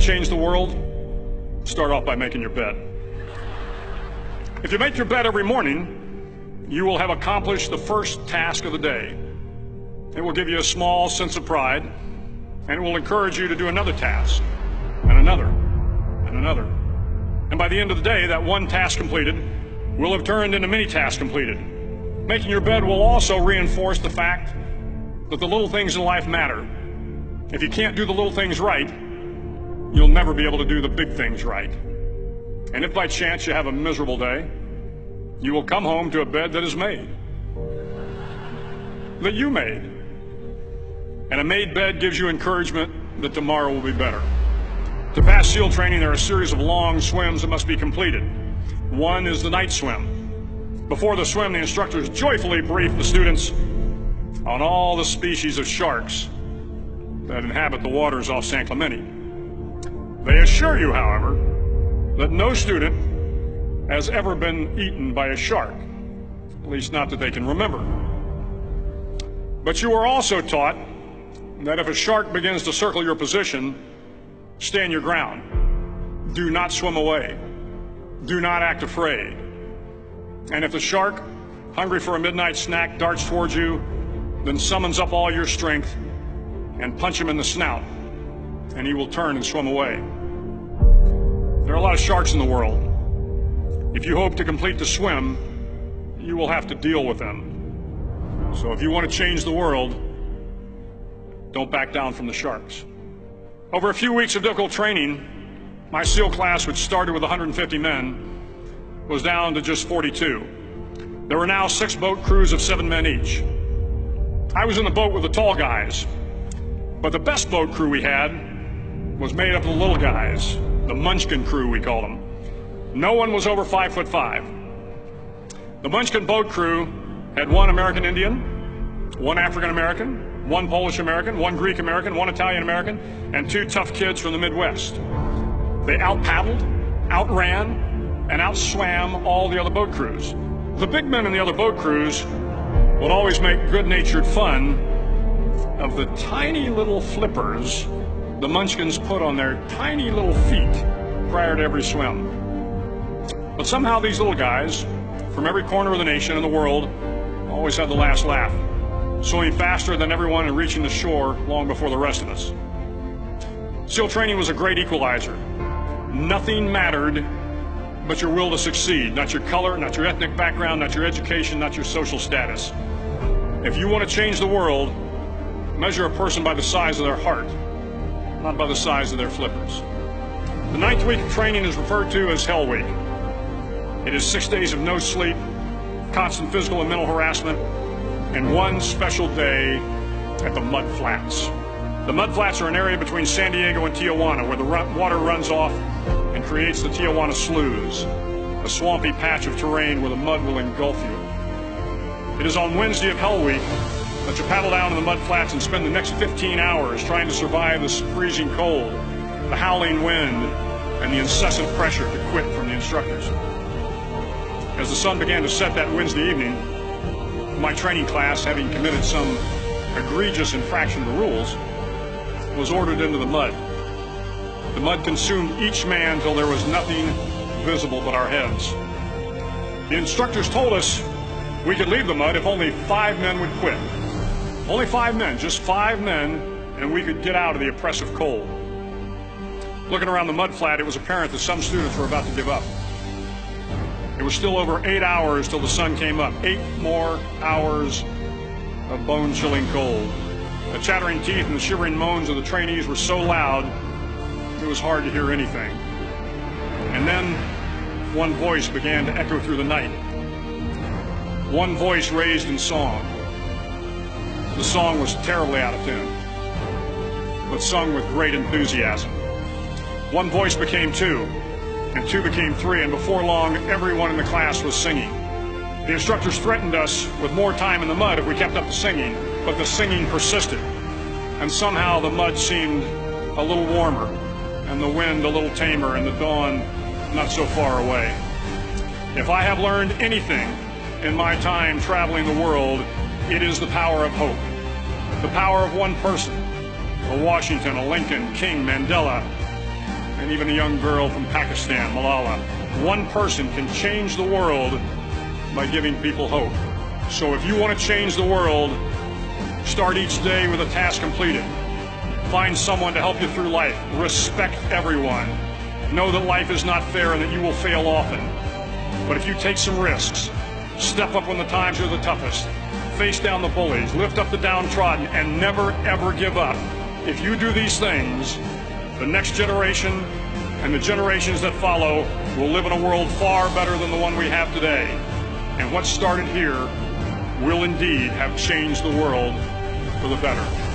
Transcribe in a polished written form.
change the world? Start off by making your bed. If you make your bed every morning, you will have accomplished the first task of the day. It will give you a small sense of pride, and it will encourage you to do another task, and another, and another. And by the end of the day, that one task completed will have turned into many tasks completed. Making your bed will also reinforce the fact that the little things in life matter. If you can't do the little things right, you'll never be able to do the big things right. And if by chance you have a miserable day, you will come home to a bed that is made, that you made. And a made bed gives you encouragement that tomorrow will be better. To pass SEAL training, there are a series of long swims that must be completed. One is the night swim. Before the swim, the instructors joyfully brief the students on all the species of sharks that inhabit the waters off San Clemente. They assure you, however, that no student has ever been eaten by a shark, at least not that they can remember. But you are also taught that if a shark begins to circle your position, stand your ground. Do not swim away. Do not act afraid. And if the shark, hungry for a midnight snack, darts towards you, then summons up all your strength and punch him in the snout, and he will turn and swim away. There are a lot of sharks in the world. If you hope to complete the swim, you will have to deal with them. So if you want to change the world, don't back down from the sharks. Over a few weeks of difficult training, my SEAL class, which started with 150 men, was down to just 42. There were now 6 boat crews of 7 men each. I was in the boat with the tall guys, but the best boat crew we had was made up of the little guys, the Munchkin crew, we called them. No one was over 5'5". The Munchkin boat crew had 1 American Indian, 1 African American, 1 Polish American, 1 Greek American, 1 Italian American, and 2 tough kids from the Midwest. They out-paddled, outran, and outswam all the other boat crews. The big men in the other boat crews would always make good-natured fun of the tiny little flippers the Munchkins put on their tiny little feet prior to every swim. But somehow these little guys from every corner of the nation and the world always had the last laugh, swimming faster than everyone and reaching the shore long before the rest of us. SEAL training was a great equalizer. Nothing mattered but your will to succeed, not your color, not your ethnic background, not your education, not your social status. If you want to change the world, measure a person by the size of their heart, not by the size of their flippers. The 9th week of training is referred to as Hell Week. It is 6 days of no sleep, constant physical and mental harassment, and 1 special day at the Mud Flats. The Mud Flats are an area between San Diego and Tijuana where the water runs off and creates the Tijuana Sloughs, a swampy patch of terrain where the mud will engulf you. It is on Wednesday of Hell Week that you paddle down to the Mud Flats and spend the next 15 hours trying to survive the freezing cold, the howling wind, and the incessant pressure to quit from the instructors. As the sun began to set that Wednesday evening, my training class, having committed some egregious infraction of the rules, was ordered into the mud. The mud consumed each man till there was nothing visible but our heads. The instructors told us we could leave the mud if only 5 men would quit. Only 5 men, just 5 men, and we could get out of the oppressive cold. Looking around the mud flat, it was apparent that some students were about to give up. It was still over 8 hours till the sun came up. 8 more hours of bone-chilling cold. The chattering teeth and the shivering moans of the trainees were so loud, it was hard to hear anything. And then one voice began to echo through the night. One voice raised in song. The song was terribly out of tune, but sung with great enthusiasm. One voice became 2, and 2 became 3, and before long, everyone in the class was singing. The instructors threatened us with more time in the mud if we kept up the singing, but the singing persisted, and somehow the mud seemed a little warmer, and the wind a little tamer, and the dawn not so far away. If I have learned anything in my time traveling the world, it is the power of hope. The power of one person, a Washington, a Lincoln, King, Mandela, and even a young girl from Pakistan, Malala. One person can change the world by giving people hope. So if you want to change the world, start each day with a task completed. Find someone to help you through life. Respect everyone. Know that life is not fair and that you will fail often. But if you take some risks, step up when the times are the toughest, face down the bullies, lift up the downtrodden, and never ever give up. If you do these things, the next generation and the generations that follow will live in a world far better than the one we have today. And what started here will indeed have changed the world for the better.